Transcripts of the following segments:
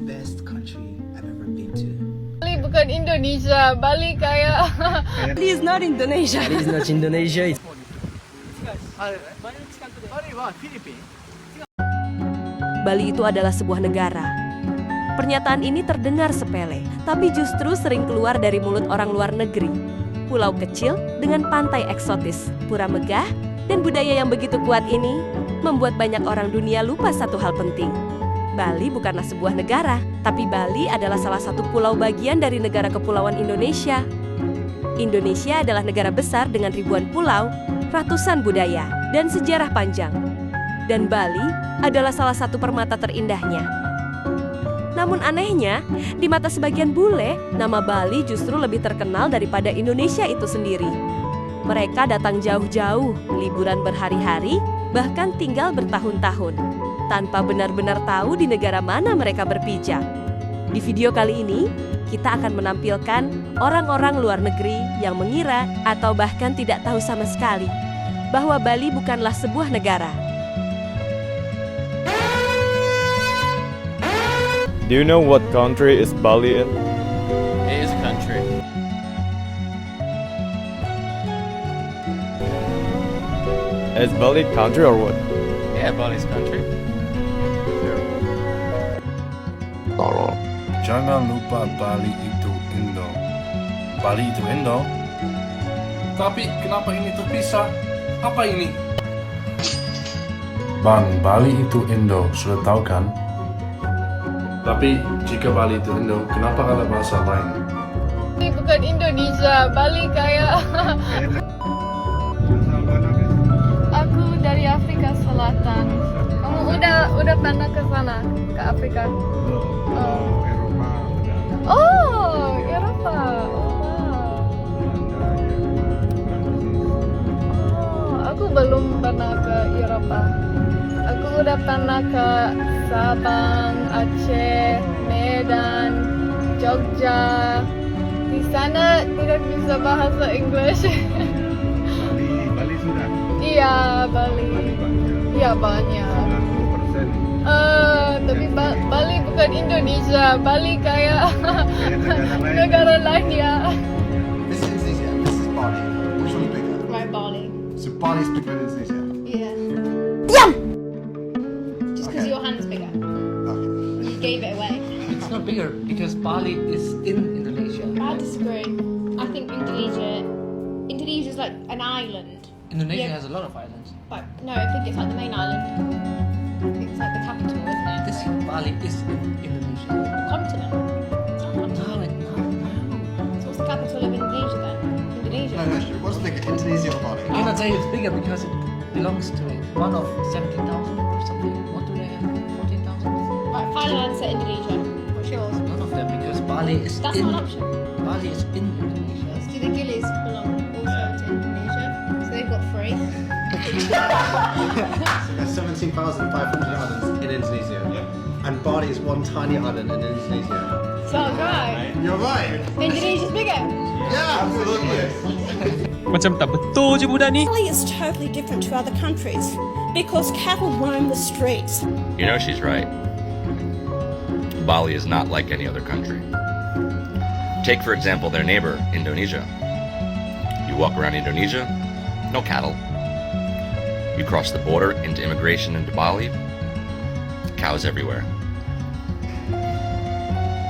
best country I've ever been to. Bali bukan Indonesia, Bali kayak Bali is not Indonesia. Bali is not Indonesia. Bali itu adalah sebuah negara. Pernyataan ini terdengar sepele, tapi justru sering keluar dari mulut orang luar negeri. Pulau kecil dengan pantai eksotis, pura megah, dan budaya yang begitu kuat ini membuat banyak orang dunia lupa satu hal penting. Bali bukanlah sebuah negara, tapi Bali adalah salah satu pulau bagian dari negara kepulauan Indonesia. Indonesia adalah negara besar dengan ribuan pulau, ratusan budaya, dan sejarah panjang. Dan Bali adalah salah satu permata terindahnya. Namun anehnya, di mata sebagian bule, nama Bali justru lebih terkenal daripada Indonesia itu sendiri. Mereka datang jauh-jauh, liburan berhari-hari, bahkan tinggal bertahun-tahun, tanpa benar-benar tahu di negara mana mereka berpijak. Di video kali ini, kita akan menampilkan orang-orang luar negeri yang mengira atau bahkan tidak tahu sama sekali bahwa Bali bukanlah sebuah negara. Do you know what country is Bali in? It is a country. Is Bali country or what? Yeah, Bali's a country. Jangan lupa Bali itu Indo. Bali itu Indo? Tapi kenapa ini terpisah? Apa ini? Bang, Bali itu Indo, sudah tahu kan? Tapi jika Bali itu Indo, kenapa ada bahasa lain? Bali bukan Indonesia, Bali kayak aku dari Afrika Selatan. Kamu udah pernah ke sana, ke Afrika? Oh, Eropa. Oh, wow. Oh, aku belum pernah ke Eropa. Aku udah pernah ke Sabang, Aceh, Medan, Jogja. Di sana tidak bisa bahasa Inggris. Bali sudah. Iya, Bali. Iya, banyak. Tapi Bali bukan Indonesia, Bali kayak negara lain ya. This is Indonesia. This is Bali. Which one's bigger? Right, Bali. So Bali's bigger than Indonesia. Yeah. Just because your hand's bigger. Okay. You gave it away. It's not bigger because Bali is in Indonesia. I disagree. I think Indonesia is like an island. Indonesia Yeah. has a lot of islands. But no, I think it's like the main island. It's like the capital, isn't it? This Bali is in Indonesia. A continent. It's not a continent. No. So what's the capital of Indonesia then? Indonesia. What's bigger, Indonesia or Bali? I'm not saying it's bigger because it belongs to it. One of 70,000 or something. What do they have? 14,000? Right, final answer, Indonesia. What's yours? None of them because Bali is That's in. not an option. Bali is in Indonesia. Do the Gillies belong also to Indonesia? So they've got 3. There's 17,500 islands in Indonesia. And Bali is one tiny island in Indonesia. Sounds right. You're right. Indonesia's bigger. Yeah, absolutely. Macam tak betul je budak ni. Bali is totally different to other countries because cattle roam the streets. You know she's right. Bali is not like any other country. Take, for example, their neighbor, Indonesia. You walk around Indonesia, no cattle. You cross the border into immigration into Bali, cows everywhere.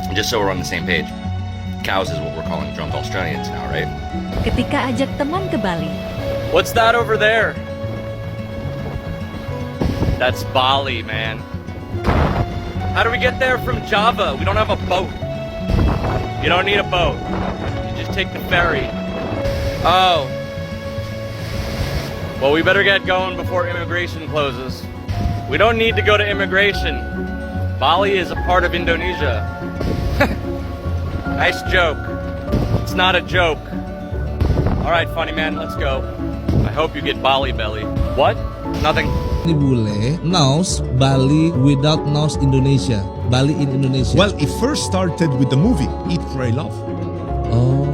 And just so we're on the same page, cows is what we're calling drunk Australians now, right? Ketika ajak teman ke Bali, What's that over there? That's Bali, man. How do we get there from Java? We don't have a boat. You don't need a boat. You just take the ferry. Oh. Well, we better get going before immigration closes. We don't need to go to immigration. Bali is a part of Indonesia. Nice joke. It's not a joke. All right, funny man, let's go. I hope you get Bali belly. What? Nothing. Ini bule knows Bali without knows Indonesia. Bali in Indonesia. Well, it first started with the movie Eat, Pray, Love. Oh,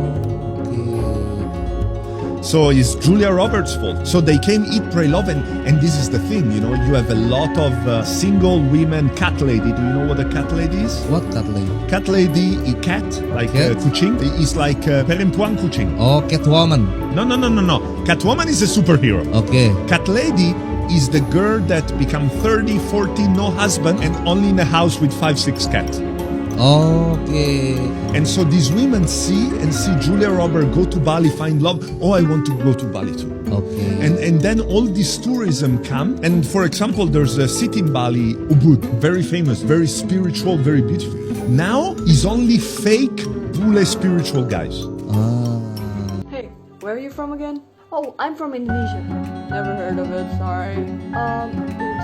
okay. So it's Julia Roberts' fault. So they came Eat, Pray, Love, and this is the thing, you know, you have a lot of single women cat lady. Do you know what a cat lady is? What cat lady? Cat lady, a cat, like Cat? kucing. It's like perempuan kucing. Oh, Catwoman. No. Catwoman is a superhero. Okay. Cat lady is the girl that become 30, 40, no husband, and only in a house with 5, 6 cats. Okay. And so these women see Julia Roberts go to Bali, find love. Oh, I want to go to Bali too. Okay. And then all this tourism come. And for example, there's a city in Bali, Ubud, very famous, very spiritual, very beautiful. Now is only fake bule spiritual guys. Hey, where are you from again? Oh, I'm from Indonesia. Never heard of it, sorry.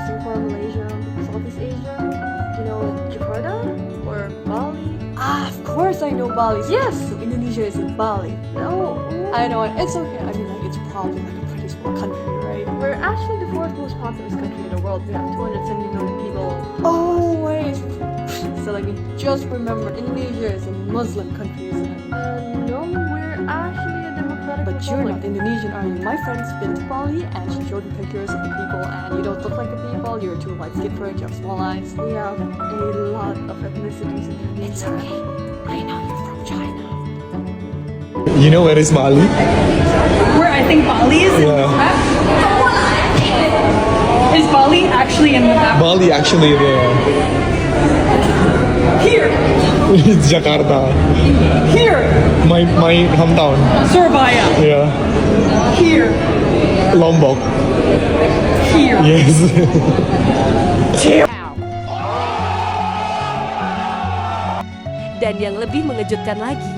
Singapore, Malaysia, Southeast Asia. You know Jakarta or Bali? Ah, of course I know Bali. Yes, so Indonesia is in Bali. Oh, I know it. It's okay. I mean, like it's probably like a pretty small country, right? We're actually the 4th most populous country in the world. We have 270 million people. Oh wait. So like, just remember, Indonesia is a Muslim country, isn't it? No, we're actually a democratic. But you're not Indonesian, are you? My friend's been to Bali and she showed me pictures of the people, and you don't look like the people. You're too light skinned for it. You have small eyes. We have a lot of ethnicities in Indonesia. It's okay. I know you're from China. You know where is Bali? Where I think Bali is in the map? Is Bali actually in the map? Bali actually there. Here! It's Jakarta. Here! My hometown. Surabaya! Yeah. Here! Lombok. Here! Yes. Dan yang lebih mengejutkan lagi,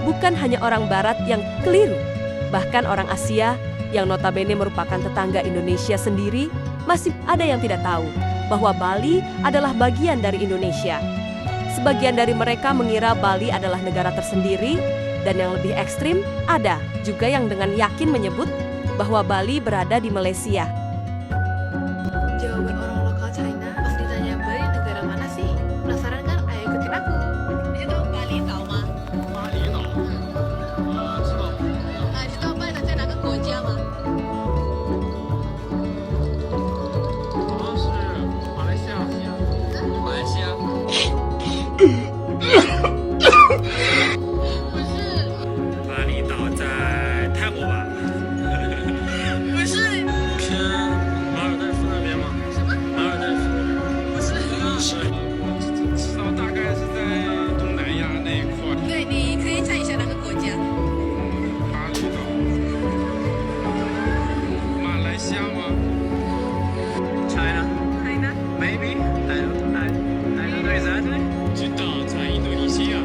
bukan hanya orang Barat yang keliru, bahkan orang Asia yang notabene merupakan tetangga Indonesia sendiri, masih ada yang tidak tahu bahwa Bali adalah bagian dari Indonesia. Sebagian dari mereka mengira Bali adalah negara tersendiri, dan yang lebih ekstrim, ada juga yang dengan yakin menyebut bahwa Bali berada di Malaysia. Jawaban orang lokal China pas ditanya Bali negara mana sih? Penasaran kan? Ayo ikutin aku. Dia tahu Bali tahu mah? Bali tahu. Tahu Bali在哪个国家吗？巴厘岛在泰国吧？不是。偏马尔代夫那边吗？什么？马尔代夫？不是。知道大概是在东南亚那一块。对，你可以猜一下哪个国家？巴厘岛。马来西亚吗？China. China. Maybe. I don't know exactly. 知道在印度尼西亚。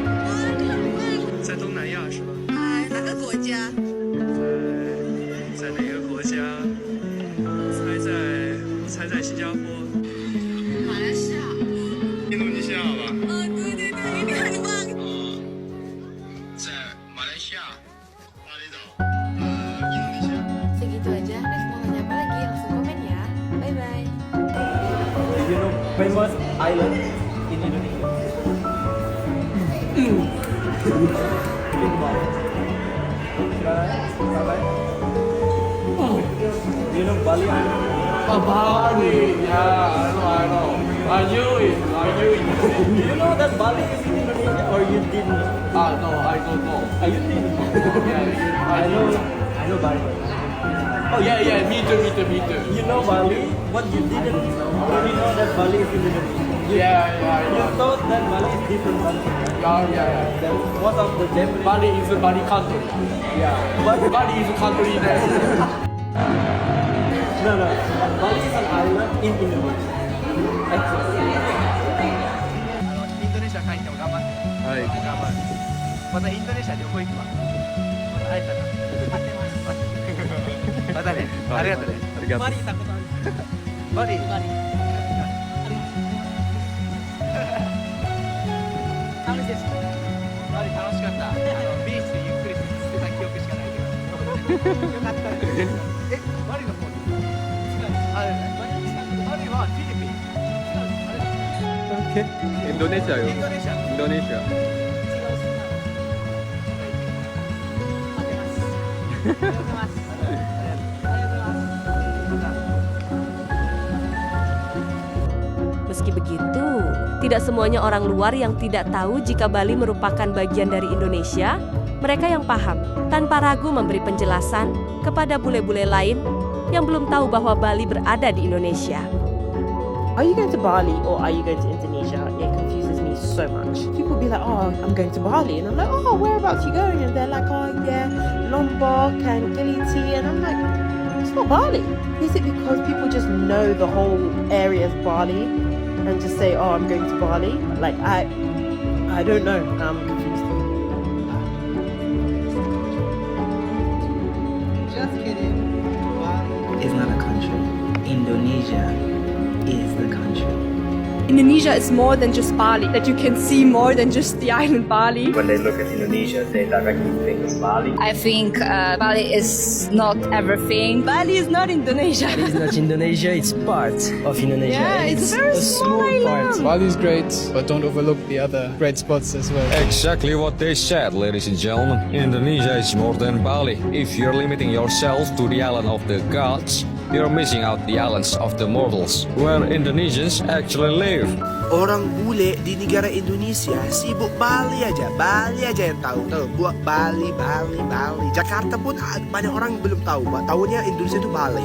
在东南亚是吧？哪个国家？在哪个国家？猜在新加坡。马来西亚。印度尼西亚吧？对对对，你很棒。在马来西亚，巴厘岛，印度尼西亚。 Segitu aja, next mau nanya apa lagi langsung komen ya. Bye bye. You know famous island in Indonesia? Think about it. You know Bali Island? Bali. Yeah, I know. I knew it. Do you know that Bali is in Indonesia or you didn't know? No, I don't know. You didn't know? Yeah, I know Bali. Oh, yeah, me too. You know Bali, but you didn't know that Bali is in Indonesia. Yeah. You thought that Bali is different country. Yeah. Then what of the Japanese? Bali is a Bali country. Yeah. But Bali is a country there. no. Bali is an island in Indonesia. Actually. インドネシア帰っても頑張って。はい。頑張る。またインドネシア旅行行くわ。また会えたら。待ってます。またね。ありがとうね。バリ行ったことある。バリ。楽しいです。バリ楽しかった。ビーチでゆっくりしてた記憶しかないけど。よかったです。バリの方に。違う。バリはフィリピン。違う。あれ。 Indonesia yo. Indonesia. Indonesia. 違う島。待ってます。待ってます。Tidak semuanya orang luar yang tidak tahu jika Bali merupakan bagian dari Indonesia. Mereka yang paham, tanpa ragu memberi penjelasan kepada bule-bule lain yang belum tahu bahwa Bali berada di Indonesia. Are you going to Bali or are you going to Indonesia? It confuses me so much. People be like, oh, I'm going to Bali. And I'm like, oh, whereabouts are you going? And they're like, oh, yeah, Lombok and Giliti. And I'm like, it's not Bali. Is it because people just know the whole area of Bali and just say, oh, I'm going to Bali? Like, I don't know. I'm confused. Just kidding. It's not a country. Indonesia is the country. Indonesia is more than just Bali, that you can see more than just the island Bali. When they look at Indonesia, they directly think it's Bali. I think Bali is not everything. Bali is not Indonesia. It's not Indonesia, it's part of Indonesia. Yeah, it's a very small part. Bali is great, but don't overlook the other great spots as well. Exactly what they said, ladies and gentlemen. Indonesia is more than Bali. If you're limiting yourself to the island of the gods, you're missing out the islands of the mortals, where Indonesians actually live. Orang bule di negara Indonesia sibuk Bali aja yang tahu buat Bali. Jakarta pun banyak orang belum tahu, tahunya Indonesia itu Bali.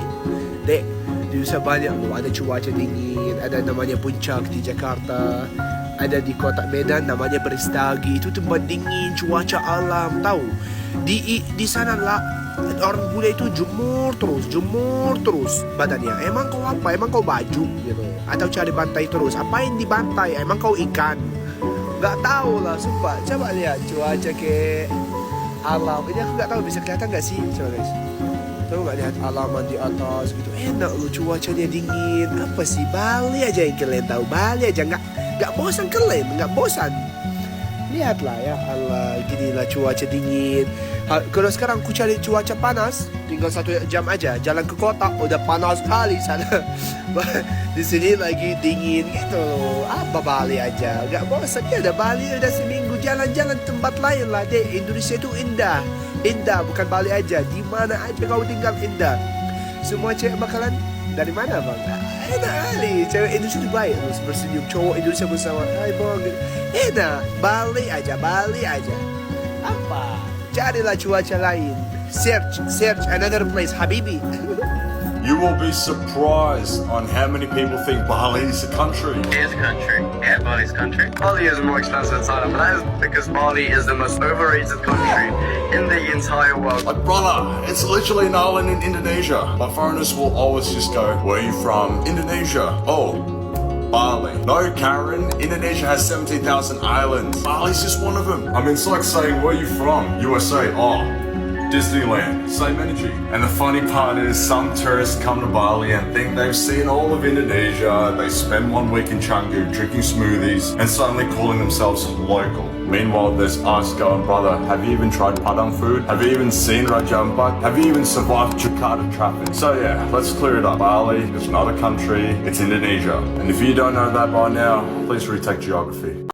Dek, di Indonesia banyak loh, ada cuaca dingin, ada namanya puncak di Jakarta, ada di kota Medan namanya Beristagi, itu tempat dingin, cuaca alam, tahu. Di sana lah orang bule itu jemur terus badannya. Emang kau apa? Emang kau baju gitu? Atau cari bantai terus? Apain di bantai? Emang kau ikan? Gak tahu lah, sumpah. Coba lihat cuaca ke alam. Ini aku gak tahu bisa kelihatan gak sih? Coba guys. Tahu gak lihat alaman di atas gitu? Enak loh, cuacanya dingin. Apa sih? Bali aja yang kalian tahu. Bali aja gak bosan kalian, gak bosan. Lihatlah ya Allah, ginilah cuaca dingin. Kalau sekarang aku cari cuaca panas, tinggal 1 jam aja jalan ke kota, udah panas sekali sana. Di sini lagi dingin gitu loh. Apa Bali aja, gak bosan ya. Udah Bali udah seminggu jalan-jalan tempat lain lah deh. Indonesia itu indah, bukan Bali aja. Di mana aja kau tinggal indah. Semua cewek bakalan dari mana bang? Enak kali, cewek Indonesia itu baik terus bersenyum, cowok Indonesia bersama, hai bang, enak. Bali aja. Apa? Carilah cuaca lain. Search another place, Habibi. You will be surprised on how many people think Bali is a country. It is a country. Yeah, Bali is a country. Bali is more expensive than Thailand, but that is because Bali is the most overrated country in the entire world. But brother, it's literally an island in Indonesia. But foreigners will always just go, where are you from? Indonesia. Oh, Bali. No, Karen, Indonesia has 17,000 islands. Bali's just one of them. I mean, it's like saying, where are you from? USA. Oh, Disneyland, same energy. And the funny part is some tourists come to Bali and think they've seen all of Indonesia. They spend 1 week in Canggu drinking smoothies and suddenly calling themselves local. Meanwhile, there's us going, brother, have you even tried Padang food? Have you even seen Raja Ampat? Have you even survived Jakarta traffic? So yeah, let's clear it up. Bali is not a country, it's Indonesia. And if you don't know that by now, please retake geography.